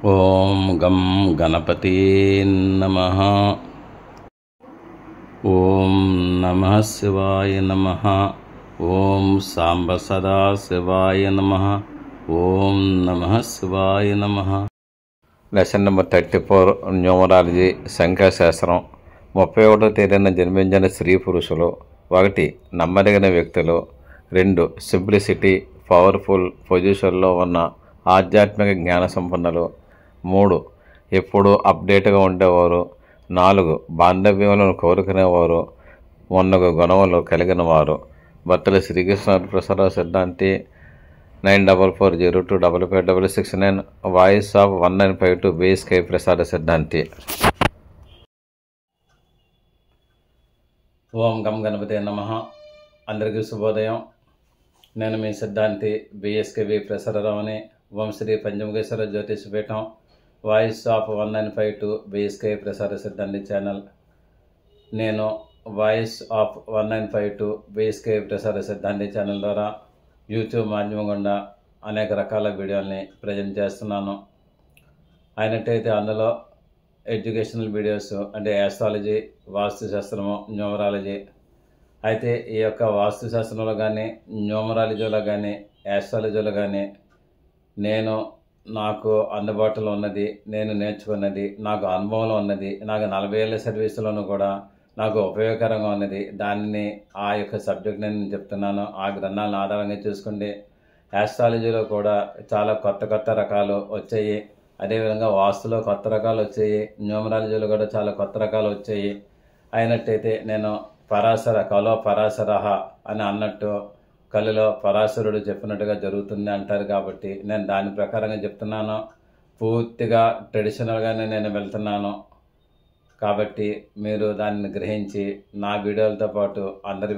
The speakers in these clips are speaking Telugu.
ఓం గం గణపతయే నమః. ఓం నమః శివాయ నమః. ఓం సాంబ సదా శివాయ నమః. ఓం నమః శివాయ నమః. లెసన్ నెంబర్ 34 న్యూమరాలజీ సంఖ్యాశాస్త్రం. 31వ తేదీన జన్మించిన స్త్రీ పురుషులు: 1 నమ్మదగిన వ్యక్తులు, 2 సింప్లిసిటీ పవర్ఫుల్ పొజిషన్లో ఉన్న ఆధ్యాత్మిక జ్ఞాన సంపన్నులు, 3 ఎప్పుడూ అప్డేట్గా ఉండేవారు, 4 బాంధవ్యములను కోరుకునేవారు, 1 గుణములు కలిగిన వారు. భర్తలు శ్రీకృష్ణ ప్రసాద సిద్ధాంతి 9440255569, వాయిస్ ఆఫ్ 1952 బేస్కై ప్రసాద సిద్ధాంతి. ఓం గం గణపతే నమః. అందరికీ శుభోదయం. నేను మీ సిద్ధాంతి బిఎస్కేవి ప్రసారరావుని. ఓం Shri Panchamukheshwara Jyotishapeetham, voice of 1952 BSK Prasara Siddhanti channel. నేను voice of 1952 BSK Prasara Siddhanti channel ద్వారా యూట్యూబ్ మాధ్యమం గుండా అనేక రకాల వీడియోల్ని ప్రజెంట్ చేస్తున్నాను. అయినట్టయితే అందులో ఎడ్యుకేషనల్ వీడియోస్ అంటే ఆస్ట్రాలజీ, వాస్తుశాస్త్రము, న్యూమరాలజీ. అయితే ఈ యొక్క వాస్తుశాస్త్రంలో కానీ, న్యూమరాలజీలో కానీ, ఆస్ట్రాలజీలో కానీ నాకు అందుబాటులో ఉన్నది, నేను నేర్చుకున్నది, నాకు అనుభవంలో ఉన్నది, నాకు 40 ఏళ్ళ సర్వీసులోనూ కూడా నాకు ఉపయోగకరంగా ఉన్నది, దానిని ఆ యొక్క సబ్జెక్ట్ నేను చెప్తున్నాను. ఆ గ్రంథాలను ఆధారంగా చూసుకుంటే ఆస్ట్రాలజీలో కూడా చాలా కొత్త రకాలు వచ్చాయి. అదేవిధంగా వాస్తులో కొత్త రకాలు వచ్చాయి, న్యూమరాలజీలో కూడా చాలా కొత్త రకాలు వచ్చాయి. అయినట్టయితే నేను కలో పరాశరహ అని అన్నట్టు కళలో పరాశరుడు చెప్పినట్టుగా జరుగుతుంది అంటారు. కాబట్టి నేను దాని ప్రకారంగా చెప్తున్నాను. పూర్తిగా ట్రెడిషనల్గానే నేను వెళ్తున్నాను. కాబట్టి మీరు దాన్ని గ్రహించి నా వీడియోలతో పాటు అందరి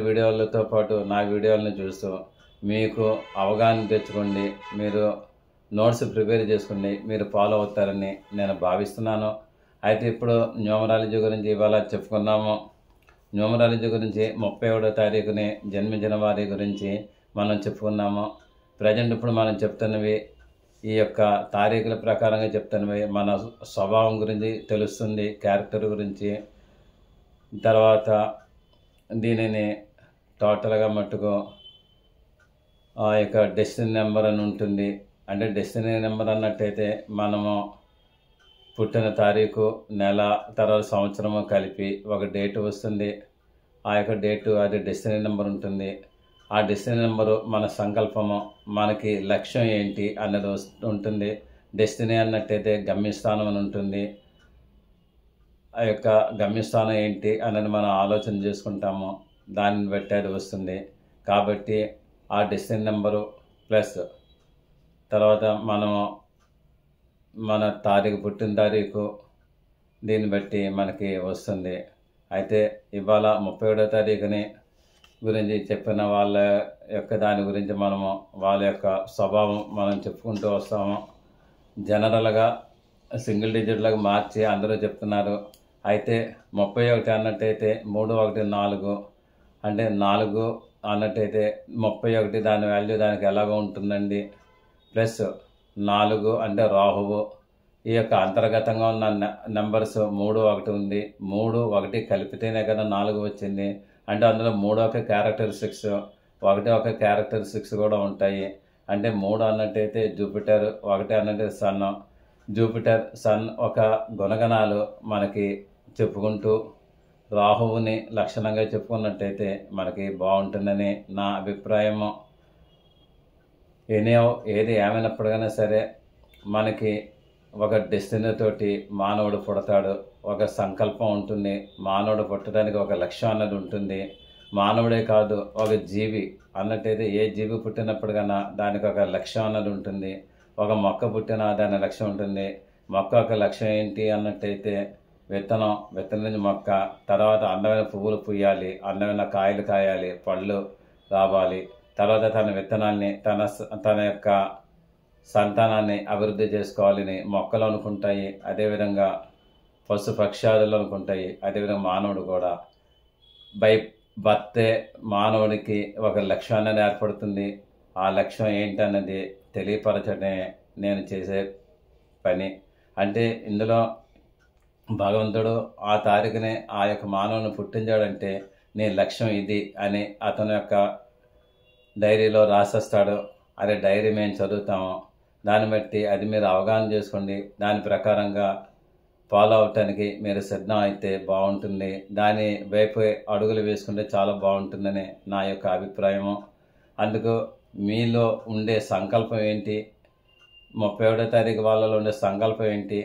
వీడియోలతో పాటు నా వీడియోలను చూస్తూ మీకు అవగాహన తెచ్చుకోండి. మీరు నోట్స్ ప్రిపేర్ చేసుకోండి. మీరు ఫాలో అవుతారని నేను భావిస్తున్నాను. అయితే ఇప్పుడు న్యూమరాలజీ గురించి ఇవాళ చెప్పుకున్నాము. న్యూమరాలజీ గురించి 31వ తారీఖుని జన్మించిన వారి గురించి మనం చెప్పుకున్నాము. ప్రజెంట్ ఇప్పుడు మనం చెప్తున్నవి ఈ యొక్క తారీఖుల ప్రకారంగా చెప్తున్నవి మన స్వభావం గురించి తెలుస్తుంది, క్యారెక్టర్ గురించి. తర్వాత దీనిని టోటల్గా మట్టుకు ఆ యొక్క డెస్టినీ నెంబర్ అని ఉంటుంది. అంటే డెస్టినీ నెంబర్ అన్నట్టయితే మనము పుట్టిన తారీఖు, నెల, తర్వాత సంవత్సరము కలిపి ఒక డేటు వస్తుంది. ఆ యొక్క డేటు అది డెస్టినీ నెంబర్ ఉంటుంది. ఆ డెస్టినీ నెంబరు మన సంకల్పము, మనకి లక్ష్యం ఏంటి అన్నది ఉంటుంది. డెస్టినీ అన్నట్టయితే గమ్యస్థానం అని ఉంటుంది. ఆ యొక్క గమ్యస్థానం ఏంటి అన్నది మనం ఆలోచన చేసుకుంటాము, దానిని బట్టి అది వస్తుంది. కాబట్టి ఆ డెస్టినీ నెంబరు ప్లస్ తర్వాత మన పుట్టిన తారీఖు, దీన్ని బట్టి మనకి వస్తుంది. అయితే ఇవాళ 31వ తారీఖుని గురించి చెప్పిన వాళ్ళ యొక్క దాని గురించి వాళ్ళ యొక్క స్వభావం మనం చెప్పుకుంటూ వస్తాము. జనరల్గా సింగిల్ డిజిట్లకు మార్చి అందరూ చెప్తున్నారు. అయితే 31 అన్నట్టయితే 314 అంటే 4 అన్నట్టయితే 31 దాని వాల్యూ దానికి ఎలాగో ఉంటుందండి. ప్లస్ 4 అంటే రాహువు. ఈ యొక్క అంతర్గతంగా ఉన్న నెంబర్స్ 3, 1 ఉంది. 3, 1 కలిపితేనే కదా 4 వచ్చింది. అంటే అందులో 3 ఒక క్యారెక్టరిస్టిక్స్, 1 ఒక క్యారెక్టరిస్టిక్స్ కూడా ఉంటాయి. అంటే 3 అన్నట్టయితే జూపిటర్, 1 అన్నట్టు సన్. జూపిటర్, సన్ ఒక గుణగణాలు మనకి చెప్పుకుంటూ రాహువుని లక్షణంగా చెప్పుకున్నట్టయితే మనకి బాగుంటుందని నా అభిప్రాయము. ఏది ఏమైనప్పటికైనా సరే మనకి ఒక డెస్టినీ తోటి మానవుడు పుడతాడు. ఒక సంకల్పం ఉంటుంది. మానవుడు పుట్టడానికి ఒక లక్ష్యం అన్నది ఉంటుంది. మానవుడే కాదు, ఒక జీవి అన్నట్టయితే ఏ జీవి పుట్టినప్పటికైనా దానికి ఒక లక్ష్యం అన్నది ఉంటుంది. ఒక మొక్క పుట్టినా దాని లక్ష్యం ఉంటుంది. మొక్క ఒక లక్ష్యం ఏంటి అన్నట్టయితే విత్తనం నుంచి మొక్క, తర్వాత అందమైన పువ్వులు పూయాలి, అందమైన కాయలు కాయాలి, పళ్ళు రావాలి, తర్వాత తన విత్తనాల్ని తన యొక్క సంతానాన్ని అభివృద్ధి చేసుకోవాలని మొక్కలు అనుకుంటాయి. అదేవిధంగా పశు పక్షాదులు అనుకుంటాయి. అదేవిధంగా మానవుడు కూడా బై బర్తే మానవుడికి ఒక లక్ష్యం అనేది ఏర్పడుతుంది. ఆ లక్ష్యం ఏంటన్నది తెలియపరచడమే నేను చేసే పని. అంటే ఇందులో భగవంతుడు ఆ తారీఖుని ఆ యొక్క మానవుని పుట్టించాడంటే నీ లక్ష్యం ఇది అని అతని యొక్క డైరీలో రాసేస్తాడు. అదే డైరీ మేము చదువుతాము. దాన్ని బట్టి అది మీరు అవగాహన చేసుకోండి. దాని ప్రకారంగా ఫాలో అవటానికి మీరు సిద్ధం అయితే బాగుంటుంది. దాని వైపు అడుగులు వేసుకుంటే చాలా బాగుంటుందని నా యొక్క అభిప్రాయము. అందుకు మీలో ఉండే సంకల్పం ఏంటి, 31వ తారీఖు వాళ్ళలో ఉండే సంకల్పం ఏంటి,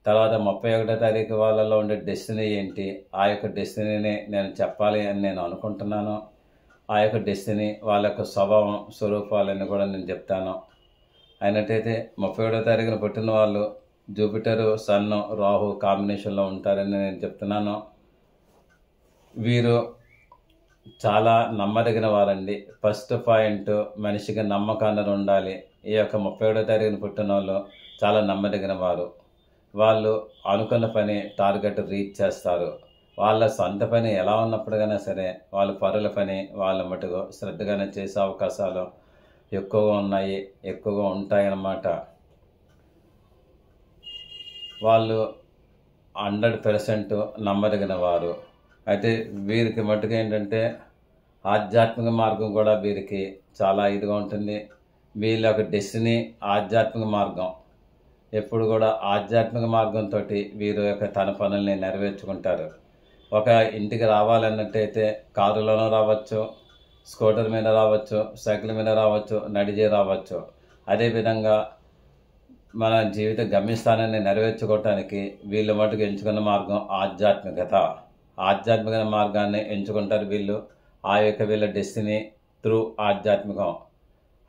తర్వాత 31వ తారీఖు వాళ్ళలో ఉండే డెస్టినీ ఏంటి, ఆ యొక్క డెస్టినీని నేను చెప్పాలి అని నేను అనుకుంటున్నాను. ఆ యొక్క డెస్టినీ వాళ్ళ యొక్క స్వభావం స్వరూపాలని కూడా నేను చెప్తాను. అయినట్టయితే 31వ తారీఖున పుట్టిన వాళ్ళు జూపిటరు, సన్ను, రాహు కాంబినేషన్లో ఉంటారని నేను చెప్తున్నాను. వీరు చాలా నమ్మదగిన వారండి. ఫస్ట్ పాయింట్ మనిషికి నమ్మకాన్ని ఉండాలి. ఈ యొక్క 31వ తారీఖున పుట్టిన వాళ్ళు చాలా నమ్మదగిన వారు. వాళ్ళు అనుకున్న పని టార్గెట్ రీచ్ చేస్తారు. వాళ్ళ సొంత పని ఎలా ఉన్నప్పటికైనా సరే వాళ్ళ పరుల పని వాళ్ళ మటుకు శ్రద్ధగానే చేసే అవకాశాలు ఎక్కువగా ఉంటాయన్నమాట. వాళ్ళు 100% నమ్మదగిన వారు. అయితే వీరికి మటుకు ఏంటంటే ఆధ్యాత్మిక మార్గం కూడా వీరికి చాలా ఇదిగా ఉంటుంది. వీళ్ళ యొక్క డెస్టినీ ఆధ్యాత్మిక మార్గం. ఎప్పుడు కూడా ఆధ్యాత్మిక మార్గంతో వీరు యొక్క తన పనుల్ని నెరవేర్చుకుంటారు. ఒక ఇంటికి రావాలన్నట్టయితే కారులోనూ రావచ్చు, స్కూటర్ మీద రావచ్చు, సైకిల్ మీద రావచ్చు, నడిచే రావచ్చు. అదేవిధంగా మన జీవిత గమ్యస్థానాన్ని నెరవేర్చుకోవటానికి వీళ్ళు మటుకు ఎంచుకున్న మార్గం ఆధ్యాత్మిక మార్గాన్ని ఎంచుకుంటారు వీళ్ళు. ఆ యొక్క వీళ్ళ డెస్టినీ త్రూ ఆధ్యాత్మికం.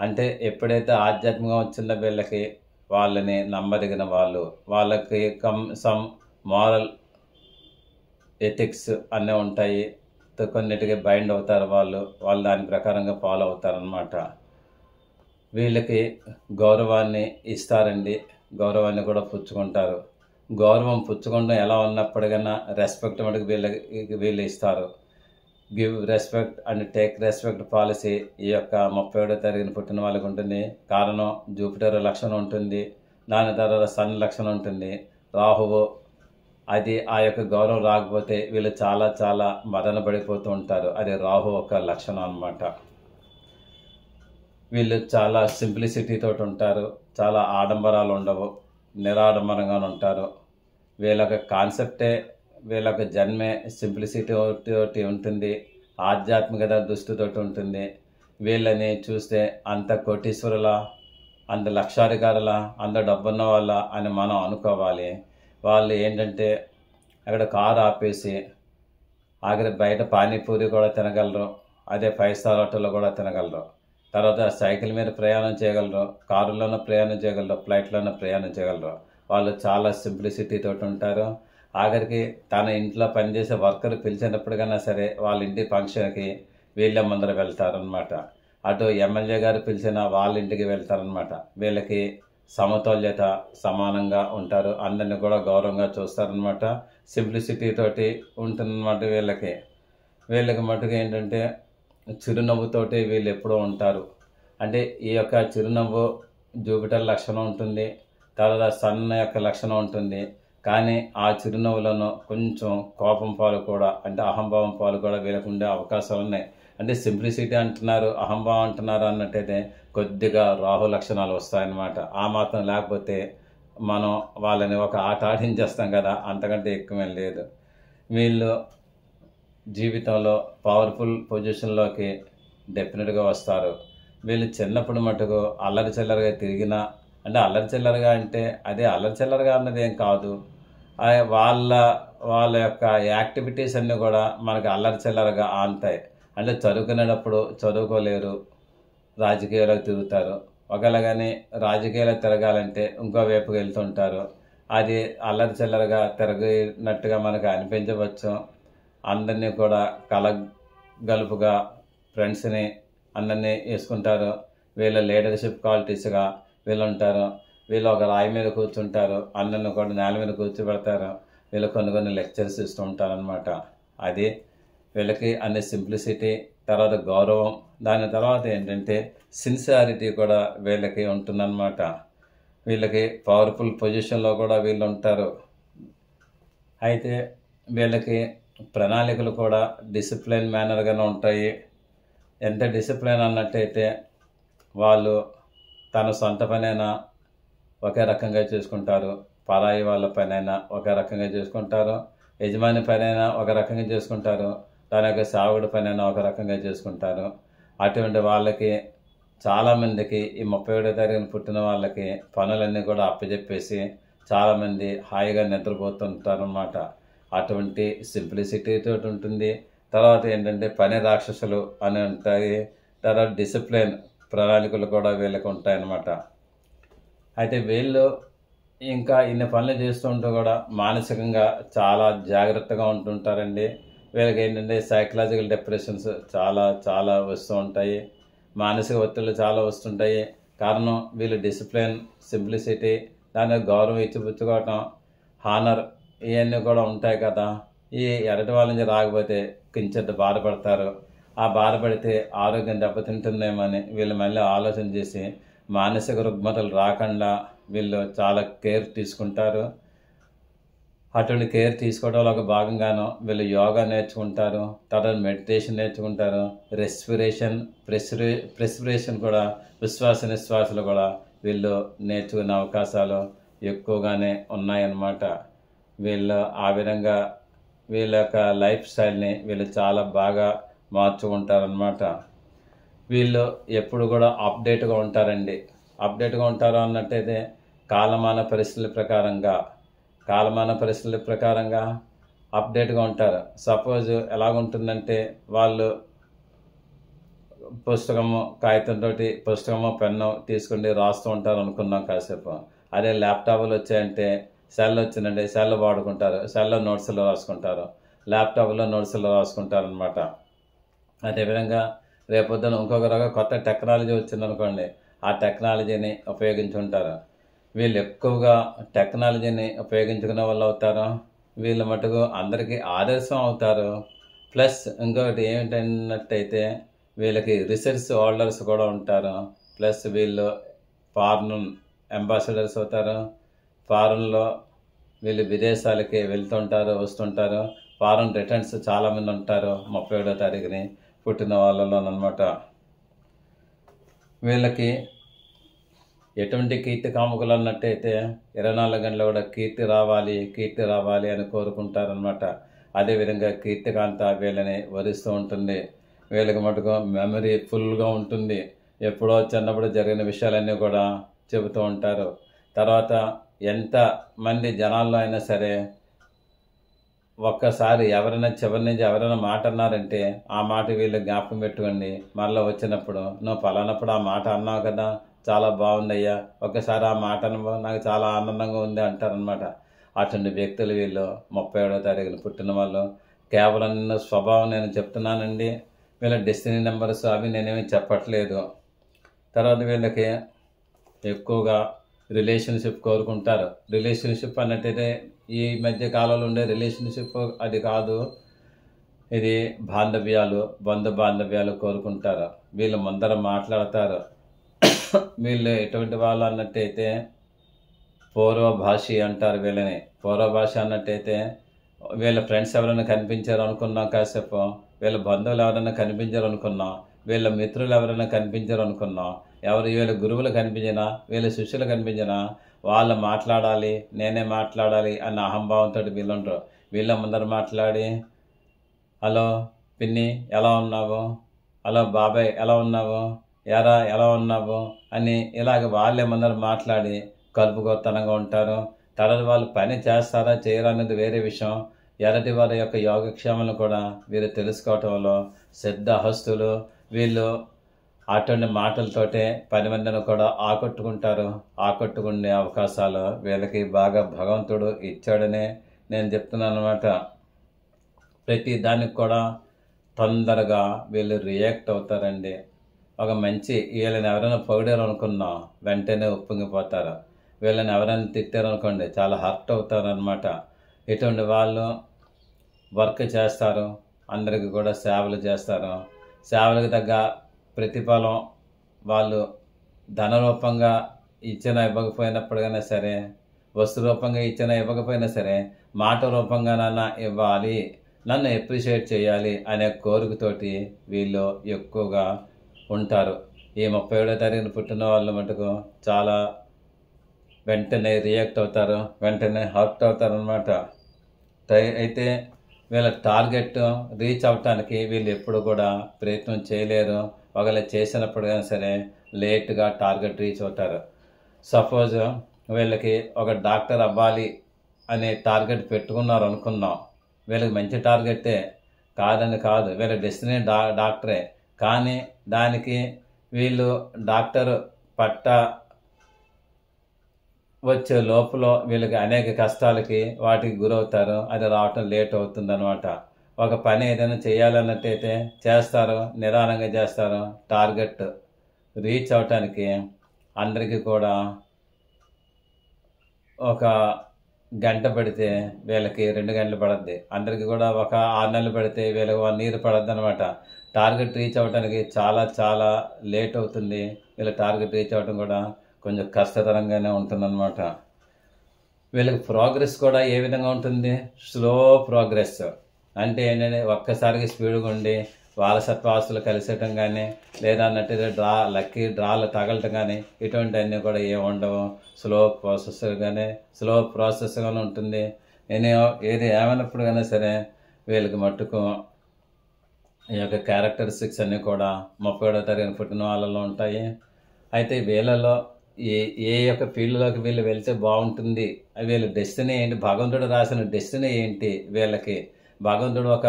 అంటే ఎప్పుడైతే ఆధ్యాత్మికం వచ్చిందో వీళ్ళకి వాళ్ళని నమ్మదగిన వాళ్ళు, వాళ్ళకి సమ్ మారల్ ఎథిక్స్ అన్నీ ఉంటాయి. కొన్నిటికి బైండ్ అవుతారు వాళ్ళు దాని ప్రకారంగా ఫాలో అవుతారనమాట. వీళ్ళకి గౌరవాన్ని ఇస్తారండి, గౌరవాన్ని కూడా పుచ్చుకుంటారు. గౌరవం పుచ్చుకోవడం ఎలా ఉన్నప్పటికైనా రెస్పెక్ట్ మటుకు వీళ్ళు ఇస్తారు. Give respect and take respect policy ఈ యొక్క 31వ తారీఖున పుట్టిన వాళ్ళకి ఉంటుంది. కారణం జూపిటర్ లక్షణం ఉంటుంది, దాని తర్వాత సన్ లక్షణం ఉంటుంది, రాహువు. అది ఆ యొక్క గౌరవం రాకపోతే వీళ్ళు చాలా మదన పడిపోతూ ఉంటారు. అది రాహు ఒక లక్షణం అన్నమాట. వీళ్ళు చాలా సింప్లిసిటీ తోటి ఉంటారు. చాలా ఆడంబరాలు ఉండవు, నిరాడంబరంగా ఉంటారు. వీళ్ళ కాన్సెప్టే, వీళ్ళ జన్మే సింప్లిసిటీ తోటి ఉంటుంది, ఆధ్యాత్మికత దృష్టితోటి ఉంటుంది. వీళ్ళని చూస్తే అంత కోటీశ్వరుల, అంత లక్షాధికారుల, అంత డబ్బున్న వాళ్ళ అని మనం అనుకోవాలి. వాళ్ళు ఏంటంటే అక్కడ కారు ఆపేసి ఆఖరి బయట పానీపూరి కూడా తినగలరు, అదే 5 స్టార్ హోటల్లో కూడా తినగలరు. తర్వాత సైకిల్ మీద ప్రయాణం చేయగలరు, కారులోనూ ప్రయాణం చేయగలరు, ఫ్లైట్లోనూ ప్రయాణం చేయగలరు. వాళ్ళు చాలా సింప్లిసిటీ తోటి ఉంటారు. ఆఖరికి తన ఇంట్లో పనిచేసే వర్కర్ పిలిచినప్పటికైనా సరే వాళ్ళ ఇంటి ఫంక్షన్కి వీళ్ళ ముందర వెళ్తారనమాట. అటు ఎమ్మెల్యే గారు పిలిచిన వాళ్ళ ఇంటికి వెళ్తారనమాట. వీళ్ళకి సమతుల్యత, సమానంగా ఉంటారు. అందరినీ కూడా గౌరవంగా చూస్తారనమాట. సింప్లిసిటీ తోటి ఉంటుందన్నమాట. వీళ్ళకి మటుకు ఏంటంటే చిరునవ్వుతోటి వీళ్ళు ఎప్పుడూ ఉంటారు. అంటే ఈ యొక్క చిరునవ్వు జూపిటర్ లక్షణం ఉంటుంది, తర్వాత సన్ యొక్క లక్షణం ఉంటుంది. కానీ ఆ చిరునవ్వులను కొంచెం కోపం పాలు కూడా, అంటే అహంభావం పాలు కూడా వీళ్ళకు ఉండే అవకాశాలు ఉన్నాయి. అంటే సింప్లిసిటీ అంటున్నారు, అహంభావం అంటున్నారు అన్నట్టయితే కొద్దిగా రాహు లక్షణాలు వస్తాయన్నమాట. ఆ మాత్రం లేకపోతే మనం వాళ్ళని ఒక ఆట ఆడించేస్తాం కదా, అంతకంటే ఎక్కువేం లేదు. వీళ్ళు జీవితంలో పవర్ఫుల్ పొజిషన్లోకి డెఫినెట్గా వస్తారు. వీళ్ళు చిన్నప్పుడు మటుకు అల్లరి చిల్లరగా తిరిగినా, అంటే అల్లరి చిల్లరగా అంటే అదే అల్లరి చిల్లరగా అన్నది ఏం కాదు. వాళ్ళ యొక్క యాక్టివిటీస్ అన్నీ కూడా మనకు అల్లరి చిల్లరగా ఆంతాయి. అంటే చదువుకునేటప్పుడు చదువుకోలేరు, రాజకీయాలకు తిరుగుతారు. ఒకవేళ కానీ రాజకీయాలు తిరగాలంటే ఇంకో వైపుకి వెళ్తుంటారు. అది అల్లరి చిల్లరగా తిరగినట్టుగా మనకు అనిపించవచ్చు. అందరినీ కూడా కలగలుపుగా ఫ్రెండ్స్ని అందరినీ వేసుకుంటారు. వీళ్ళ లీడర్షిప్ క్వాలిటీస్గా వీళ్ళు ఉంటారు. వీళ్ళు ఒక రాయి మీద కూర్చుంటారు, అందరిని కూడా నేల మీద కూర్చోబెడతారు. వీళ్ళు కొన్ని లెక్చర్స్ ఇస్తూ ఉంటారు అనమాట. అది వీళ్ళకి అన్ని సింప్లిసిటీ, తర్వాత గౌరవం, దాని తర్వాత ఏంటంటే సిన్సియారిటీ కూడా వీళ్ళకి ఉంటుందన్నమాట. వీళ్ళకి పవర్ఫుల్ పొజిషన్లో కూడా వీళ్ళు ఉంటారు. అయితే వీళ్ళకి ప్రణాళికలు కూడా డిసిప్లిన్ మేనర్గానే ఉంటాయి. ఎంత డిసిప్లిన్ అన్నట్టయితే వాళ్ళు తన సొంత పనైనా ఒకే రకంగా చేసుకుంటారు, పరాయి వాళ్ళ పనైనా ఒకే రకంగా చేసుకుంటారు, యజమాని పనైనా ఒక రకంగా చేసుకుంటారు, తన యొక్క సాగుడి పనైనా ఒక రకంగా చేసుకుంటారు. అటువంటి వాళ్ళకి చాలామందికి ఈ 31వ తారీఖున పుట్టిన వాళ్ళకి పనులన్నీ కూడా అప్పచెప్పేసి చాలామంది హాయిగా నిద్రపోతుంటారన్నమాట. అటువంటి సింప్లిసిటీ తోటి ఉంటుంది. తర్వాత ఏంటంటే పని రాక్షసులు అని ఉంటాయి. తర్వాత డిసిప్లిన్ ప్రణాళికలు కూడా వీళ్ళకి ఉంటాయన్నమాట. అయితే వీళ్ళు ఇంకా ఇన్ని పనులు చేస్తుంటూ కూడా మానసికంగా చాలా జాగ్రత్తగా ఉంటుంటారండి. వీళ్ళకి ఏంటంటే సైకలాజికల్ డిప్రెషన్స్ చాలా చాలా వస్తూ ఉంటాయి, మానసిక ఒత్తిళ్ళు చాలా వస్తుంటాయి. కారణం వీళ్ళు డిసిప్లిన్, సింప్లిసిటీ, దానికి గౌరవం ఇచ్చిపుచ్చుకోవటం, హానర్, ఇవన్నీ కూడా ఉంటాయి కదా. ఈ ఎరటి వాళ్ళ నుంచి రాకపోతే కించెంత బాధపడతారు. ఆ బాధపడితే ఆరోగ్యం దెబ్బతింటుందేమో అని వీళ్ళు మళ్ళీ ఆలోచన చేసి మానసిక రుగ్మతలు రాకుండా వీళ్ళు చాలా కేర్ తీసుకుంటారు. అటువంటి కేర్ తీసుకోవడంలో ఒక భాగంగాను వీళ్ళు యోగా నేర్చుకుంటారు, తర్వాత మెడిటేషన్ నేర్చుకుంటారు, రెస్పిరేషన్ కూడా, విశ్వాస నిశ్వాసాలు కూడా వీళ్ళు నేర్చుకునే అవకాశాలు ఎక్కువగానే ఉన్నాయన్నమాట. వీళ్ళు ఆ విధంగా వీళ్ళ యొక్క లైఫ్ స్టైల్ని వీళ్ళు చాలా బాగా మార్చుకుంటారనమాట. వీళ్ళు ఎప్పుడు కూడా అప్డేట్గా ఉంటారండి. అప్డేట్గా ఉంటారు అన్నట్టయితే కాలమాన పరిస్థితుల ప్రకారంగా అప్డేట్గా ఉంటారు. సపోజ్ ఎలాగుంటుందంటే వాళ్ళు పుస్తకము పెన్ను తీసుకుని రాస్తూ ఉంటారు అనుకున్నాం కాసేపు. అదే ల్యాప్టాప్లు వచ్చాయంటే సెల్ వచ్చిందంటే సెల్ వాడుకుంటారు, సెల్లో నోట్స్లో రాసుకుంటారు, ల్యాప్టాప్లో నోట్స్లో రాసుకుంటారు అనమాట. అదేవిధంగా రేపొద్దున ఇంకొక రకం కొత్త టెక్నాలజీ వచ్చిందనుకోండి, ఆ టెక్నాలజీని ఉపయోగించుకుంటారు. వీళ్ళు ఎక్కువగా టెక్నాలజీని ఉపయోగించుకునే వాళ్ళు అవుతారు. వీళ్ళు మటుకు అందరికీ ఆదర్శం అవుతారు. ప్లస్ ఇంకొకటి ఏమిటన్నట్టయితే వీళ్ళకి రీసెర్చ్ హోల్డర్స్ కూడా ఉంటారు. ప్లస్ వీళ్ళు ఫారెన్ అంబాసిడర్స్ అవుతారు. ఫారెన్లో వీళ్ళు విదేశాలకి వెళ్తుంటారు, వస్తుంటారు. ఫారెన్ రిటర్న్స్ చాలామంది ఉంటారు 31వ తారీఖుని పుట్టిన వాళ్ళలోనమాట. వీళ్ళకి ఎటువంటి కీర్తి కాముకులు అన్నట్టయితే 24 గంటలు కూడా కీర్తి రావాలి అని కోరుకుంటారనమాట. అదేవిధంగా కీర్తికాంత వీళ్ళని వరిస్తూ ఉంటుంది. వీళ్ళకి మటుకు మెమరీ ఫుల్గా ఉంటుంది. ఎప్పుడో చిన్నప్పుడు జరిగిన విషయాలన్నీ కూడా చెబుతూ ఉంటారు. తర్వాత ఎంత మంది జనాల్లో అయినా సరే ఒక్కసారి చివరి నుంచి ఎవరైనా మాట అన్నారంటే ఆ మాట వీళ్ళు జ్ఞాపకం పెట్టుకోండి. మళ్ళీ వచ్చినప్పుడు నువ్వు పలానప్పుడు ఆ మాట అన్నావు కదా, చాలా బాగుందయ్యా, ఒక్కసారి ఆ మాట నాకు చాలా ఆనందంగా ఉంది అంటారనమాట. అటువంటి వ్యక్తులు వీళ్ళు 31వ తారీఖున పుట్టిన వాళ్ళు. కేవలం స్వభావం నేను చెప్తున్నానండి. వీళ్ళ డెస్టినీ నెంబర్స్ అవి నేనేమి చెప్పట్లేదు. తర్వాత వీళ్ళకి ఎక్కువగా రిలేషన్షిప్ కోరుకుంటారు. రిలేషన్షిప్ అన్నట్టయితే ఈ మధ్య కాలంలో ఉండే రిలేషన్షిప్ అది కాదు, ఇది బంధు బాంధవ్యాలు కోరుకుంటారు. వీళ్ళు ముందర మాట్లాడతారు. వీళ్ళు ఎటువంటి వాళ్ళు అన్నట్టయితే పూర్వభాషి అంటారు వీళ్ళని. పూర్వభాష అన్నట్టయితే వీళ్ళ ఫ్రెండ్స్ ఎవరైనా కనిపించారు అనుకున్నాం కాసేపు, వీళ్ళ బంధువులు ఎవరైనా కనిపించారు అనుకున్నాం, వీళ్ళ మిత్రులు ఎవరైనా కనిపించారు అనుకున్నాం, వీళ్ళ గురువులు కనిపించినా, వీళ్ళ శిష్యులు కనిపించినా వాళ్ళు మాట్లాడాలి, నేనే మాట్లాడాలి అన్న అహంభావంతో వీళ్ళు ఉంటారు. వీళ్ళ ముందర మాట్లాడి హలో పిన్ని ఎలా ఉన్నావు, హలో బాబాయ్ ఎలా ఉన్నావు, ఎరా ఎలా ఉన్నావు అని ఇలాగ వాళ్ళే ముందర మాట్లాడి కలుపుకొత్తనంగా ఉంటారు. తర్వాత వాళ్ళు పని చేస్తారా చేయరా అనేది వేరే విషయం. ఎరటి వారి యొక్క యోగక్షేమాలను కూడా వీరు తెలుసుకోవటంలో సిద్ధహస్తులు. వీళ్ళు అటువంటి మాటలతోటే 10 మందిని కూడా ఆకట్టుకునే అవకాశాలు వీళ్ళకి బాగా భగవంతుడు ఇచ్చాడనే నేను చెప్తున్నాను అనమాట. ప్రతి దానికి కూడా తొందరగా వీళ్ళు రియాక్ట్ అవుతారండి. ఒక మంచి వీళ్ళని ఎవరైనా పొగిడారు అనుకున్నా వెంటనే ఉప్పొంగిపోతారు. వీళ్ళని ఎవరైనా తిట్టారు అనుకోండి చాలా హర్ట్ అవుతారు అనమాట. ఇటువంటి వాళ్ళు వర్క్ చేస్తారు, అందరికీ కూడా సేవలు చేస్తారు. సేవలకు తగ్గ ప్రతిఫలం వాళ్ళు ధన రూపంగా ఇచ్చినా ఇవ్వకపోయినప్పుడైనా సరే, వస్తు రూపంగా ఇచ్చినా ఇవ్వకపోయినా సరే, మాట రూపంగానన్నా ఇవ్వాలి, నన్ను అప్రిషియేట్ చేయాలి అనే కోరికతోటి వీళ్ళు ఎక్కువగా ఉంటారు. ఈ 37వ తారీఖున పుట్టిన వాళ్ళు మటుకు చాలా వెంటనే రియాక్ట్ అవుతారు, వెంటనే హర్ట్ అవుతారు అన్నమాట. అయితే వీళ్ళ టార్గెట్ రీచ్ అవ్వటానికి వీళ్ళు ఎప్పుడు కూడా ప్రయత్నం చేయలేరు. ఒకవేళ చేసినప్పుడు కానీ సరే లేట్గా టార్గెట్ రీచ్ అవుతారు. సపోజ్ వీళ్ళకి ఒక డాక్టర్ అవ్వాలి అనే టార్గెట్ పెట్టుకున్నారు అనుకుందాం. వీళ్ళకి మంచి టార్గెటే, కాదని కాదు, వీళ్ళ డెస్టినీ డాక్టరే. కానీ దానికి వీళ్ళు డాక్టర్ పట్ట వచ్చే లోపల వీళ్ళకి అనేక కష్టాలకి వాటికి గురవుతారు. అది రావటం లేట్ అవుతుంది అనమాట. ఒక పని ఏదైనా చేయాలన్నట్టయితే చేస్తారు, నిదానంగా చేస్తారు. టార్గెట్ రీచ్ అవటానికి అందరికీ కూడా ఒక గంట పడితే వీళ్ళకి 2 గంటలు పడుద్ది. అందరికీ కూడా ఒక 6 నెలలు పడితే వీళ్ళకి 1 ఇయర్ పడుద్ది అనమాట. టార్గెట్ రీచ్ అవ్వడానికి చాలా చాలా లేట్ అవుతుంది. వీళ్ళ టార్గెట్ రీచ్ అవ్వడం కూడా కొంచెం కష్టతరంగానే ఉంటుందన్నమాట. వీళ్ళకి ప్రోగ్రెస్ కూడా ఏ విధంగా ఉంటుంది? Slow progress. అంటే ఏంటంటే ఒక్కసారికి స్పీడ్గా ఉండి వారసత్వాస్తులు కలిసేయటం కానీ, లేదా అన్నట్టు లక్కీ డ్రాలు తగలటం కానీ ఇటువంటివన్నీ కూడా ఏమి ఉండవు. స్లో ప్రాసెస్గానే ఉంటుంది. ఏది ఏమైనప్పుడు కానీ సరే వీళ్ళకి మట్టుకు ఈ యొక్క క్యారెక్టరిస్టిక్స్ అన్నీ కూడా 37వ తారీఖున పుట్టిన వాళ్ళలో ఉంటాయి. అయితే వీళ్ళలో ఏ యొక్క ఫీల్డ్లోకి వీళ్ళు వెళ్తే బాగుంటుంది, వీళ్ళ డెస్టినీ ఏంటి, భగవంతుడు రాసిన డెస్టినీ ఏంటి, వీళ్ళకి భగవంతుడు ఒక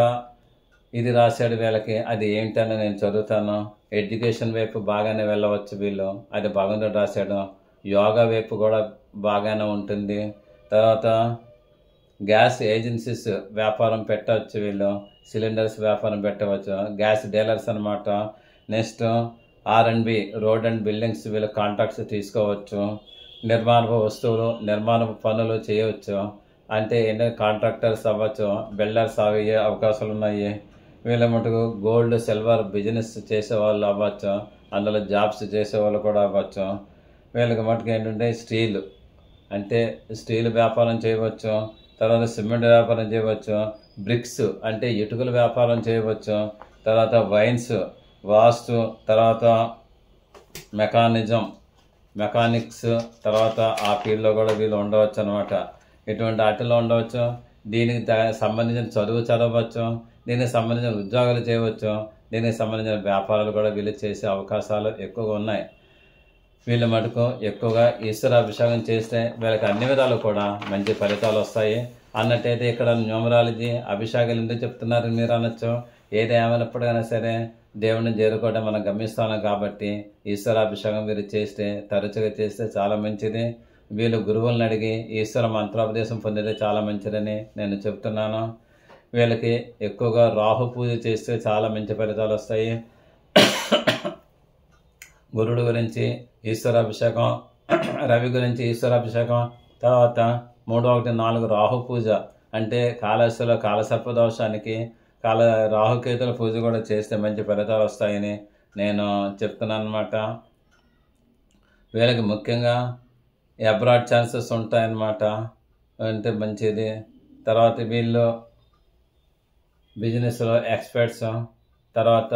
ఇది రాశాడు వీళ్ళకి, అది ఏంటని నేను చదువుతాను. ఎడ్యుకేషన్ వైపు బాగానే వెళ్ళవచ్చు వీళ్ళు, అది భగవంతుడు రాశాడు. యోగా వైపు కూడా బాగానే ఉంటుంది. తర్వాత గ్యాస్ ఏజెన్సీస్ వ్యాపారం పెట్టవచ్చు వీళ్ళు, సిలిండర్స్ వ్యాపారం పెట్టవచ్చు, గ్యాస్ డీలర్స్ అనమాట. Next R&B road and buildings వీళ్ళు కాంట్రాక్ట్స్ తీసుకోవచ్చు. నిర్మాణపు వస్తువులు, నిర్మాణపు పనులు చేయవచ్చు. అంటే ఏంటంటే కాంట్రాక్టర్స్ అవ్వచ్చు, బిల్డర్స్ అయ్యే అవకాశాలు ఉన్నాయి. వీళ్ళ మటుకు గోల్డ్ సిల్వర్ బిజినెస్ చేసేవాళ్ళు అవ్వచ్చు, అందులో జాబ్స్ చేసేవాళ్ళు కూడా అవ్వచ్చు. వీళ్ళకి మటుకు ఏంటంటే స్టీల్, అంటే స్టీల్ వ్యాపారం చేయవచ్చు. తర్వాత సిమెంట్ వ్యాపారం చేయవచ్చు. బ్రిక్స్ అంటే ఇటుకల వ్యాపారం చేయవచ్చు. తర్వాత వైన్స్, వాస్తు, తర్వాత మెకానిక్స్, తర్వాత ఆ ఫీల్డ్లో కూడా వీళ్ళు ఉండవచ్చు అనమాట. ఇటువంటి వాటిల్లో ఉండవచ్చు. దీనికి సంబంధించిన చదువు చదవచ్చు, దీనికి సంబంధించిన ఉద్యోగాలు చేయవచ్చు, దీనికి సంబంధించిన వ్యాపారాలు కూడా వీళ్ళు చేసే అవకాశాలు ఎక్కువగా ఉన్నాయి. వీళ్ళ మటుకు ఎక్కువగా ఈశ్వర అభిషేకం చేస్తే వీళ్ళకి అన్ని విధాలు కూడా మంచి ఫలితాలు వస్తాయి. అన్నట్టయితే ఇక్కడ న్యూమరాలజీ అభిషేకాలు ఎందుకు చెప్తున్నారని మీరు అనొచ్చు. ఏది ఏమైనప్పుడైనా సరే దేవుడిని చేరుకోవడం మనం గమ్యస్థానం కాబట్టి ఈశ్వరాభిషేకం వీరు చేస్తే, తరచుగా చేస్తే చాలా మంచిది. వీళ్ళు గురువులను అడిగి ఈశ్వర మంత్రోపదేశం పొందితే చాలా మంచిదని నేను చెప్తున్నాను. వీళ్ళకి ఎక్కువగా రాహు పూజ చేస్తే చాలా మంచి ఫలితాలు వస్తాయి. గురుడు గురించి ఈశ్వరాభిషేకం, రవి గురించి ఈశ్వరాభిషేకం, తర్వాత 314 రాహు పూజ, అంటే కాళహస్తిలో కాలసర్పదోషానికి రాహుకేతుల పూజ కూడా చేస్తే మంచి ఫలితాలు వస్తాయని నేను చెప్తున్నాను అన్నమాట. వీళ్ళకి ముఖ్యంగా అబ్రాడ్ ఛాన్సెస్ ఉంటాయన్నమాట, అంటే మంచిది. తర్వాత వీళ్ళు బిజినెస్లో ఎక్స్పర్ట్స్, తర్వాత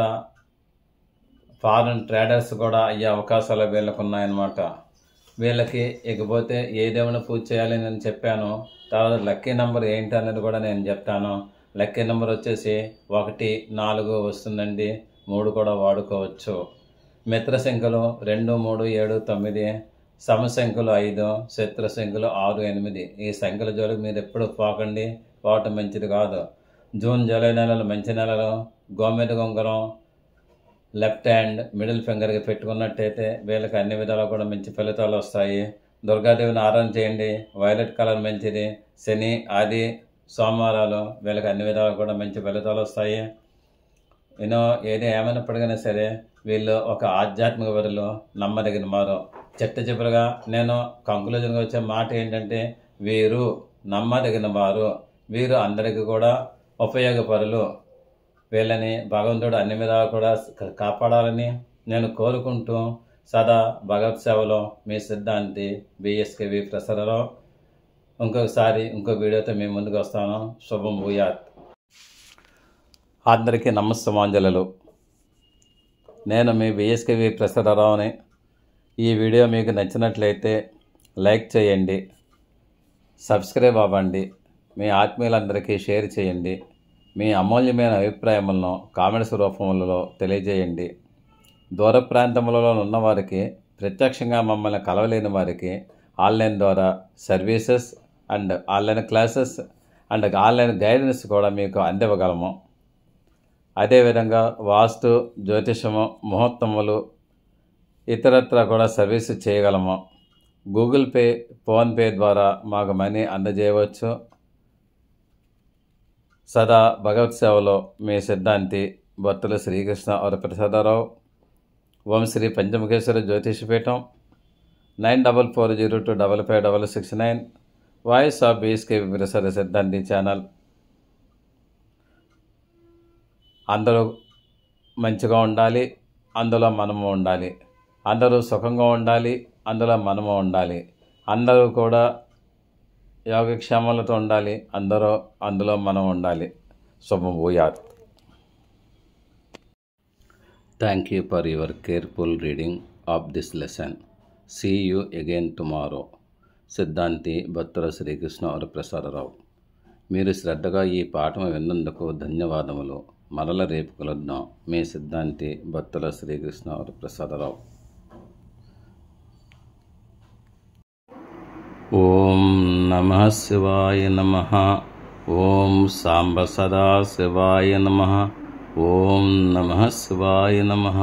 ఫారెన్ ట్రేడర్స్ కూడా అయ్యే అవకాశాలు వీళ్ళకు ఉన్నాయన్నమాట. వీళ్ళకి ఇకపోతే ఏ దేవుని పూజ చేయాలి నేను చెప్పాను. తర్వాత లక్కీ నెంబర్ ఏంటి అనేది కూడా నేను చెప్తాను. లక్కీ నెంబర్ వచ్చేసి 1, 4 వస్తుందండి. 3 కూడా వాడుకోవచ్చు. మిత్ర సంఖ్యలు 2, 3, 7, 9, సమసంఖ్యలు 5, శత్రు సంఖ్యలు 6, 8. ఈ సంఖ్యల జోలికి మీరు ఎప్పుడు పోకండి, పోవటం మంచిది కాదు. జూన్, జూలై నెలలు మంచి నెలలు. గోమెద గొంగరం లెఫ్ట్ హ్యాండ్ మిడిల్ ఫింగర్కి పెట్టుకున్నట్టయితే వీళ్ళకి అన్ని విధాలు కూడా మంచి ఫలితాలు వస్తాయి. దుర్గాదేవిని ఆరాధన చేయండి, వైలెట్ కలర్ మంచిది. శని, ఆది, సోమవారాలు వీళ్ళకి అన్ని విధాలు కూడా మంచి ఫలితాలు వస్తాయి. ఏది ఏమైనప్పటికైనా సరే వీళ్ళు ఒక ఆధ్యాత్మిక వరులు, నమ్మదగిన వారు. చివరిగా నేను కంక్లూజన్గా వచ్చే మాట ఏంటంటే, వీరు నమ్మదగిన వారు, వీరు అందరికీ కూడా ఉపయోగపరులు. వీళ్ళని భగవంతుడు అన్ని విధాలు కూడా కాపాడాలని నేను కోరుకుంటూ సదా భగవత్ సేవలో మీ సిద్ధాంతి బిఎస్కేవి ప్రసాదరావు. ఇంకొకసారి ఇంకో వీడియోతో మీ ముందుకు వస్తాను. శుభం భూయాత్. అందరికీ నమస్తమాంజలు. నేను మీ బిఎస్కేవి ప్రసాదరావుని. ఈ వీడియో మీకు నచ్చినట్లయితే లైక్ చేయండి, సబ్స్క్రైబ్ అవ్వండి, మీ ఆత్మీయులందరికీ షేర్ చేయండి. మీ అమూల్యమైన అభిప్రాయములను కామెంట్స్ రూపంలో తెలియజేయండి. దూర ప్రాంతములలో ఉన్నవారికి, ప్రత్యక్షంగా మమ్మల్ని కలవలేని వారికి ఆన్లైన్ ద్వారా services and online classes and online guidance కూడా మీకు అందివ్వగలము. అదేవిధంగా వాస్తు, జ్యోతిషము, ముహూర్తములు ఇతరత్ర కూడా సర్వీస్ చేయగలము. గూగుల్ పే, ఫోన్పే ద్వారా మాకు మనీ అందజేయవచ్చు. సదా భగవత్ సేవలో మీ సిద్ధాంతి భక్తుల శ్రీకృష్ణ వరప్రసాదరావు. ఓం Shri Panchamukheshwara జ్యోతిషపీఠం. 9440255669. Voice of BSKV ప్రసాద సిద్ధాంతి ఛానల్. అందరూ మంచిగా ఉండాలి, అందులో మనము ఉండాలి. అందరూ సుఖంగా ఉండాలి, అందులో మనము ఉండాలి. అందరూ కూడా యోగక్షేమాలతో ఉండాలి, అందులో మనం ఉండాలి. శుభం భూయాత్. Thank you for your careful reading of this lesson. See you again tomorrow. సిద్ధాంతి భక్తుల శ్రీకృష్ణ వరప్రసాదరావు. మీరు శ్రద్ధగా ఈ పాఠం విన్నందుకు ధన్యవాదములు. మరల రేపు కలుద్దాం. మీ సిద్ధాంతి భక్తుల శ్రీకృష్ణ వరప్రసాదరావు. ఓం నమః శివాయ నమః. ఓం సాంబ సదా శివాయ నమః. ఓం నమః శివాయ నమః.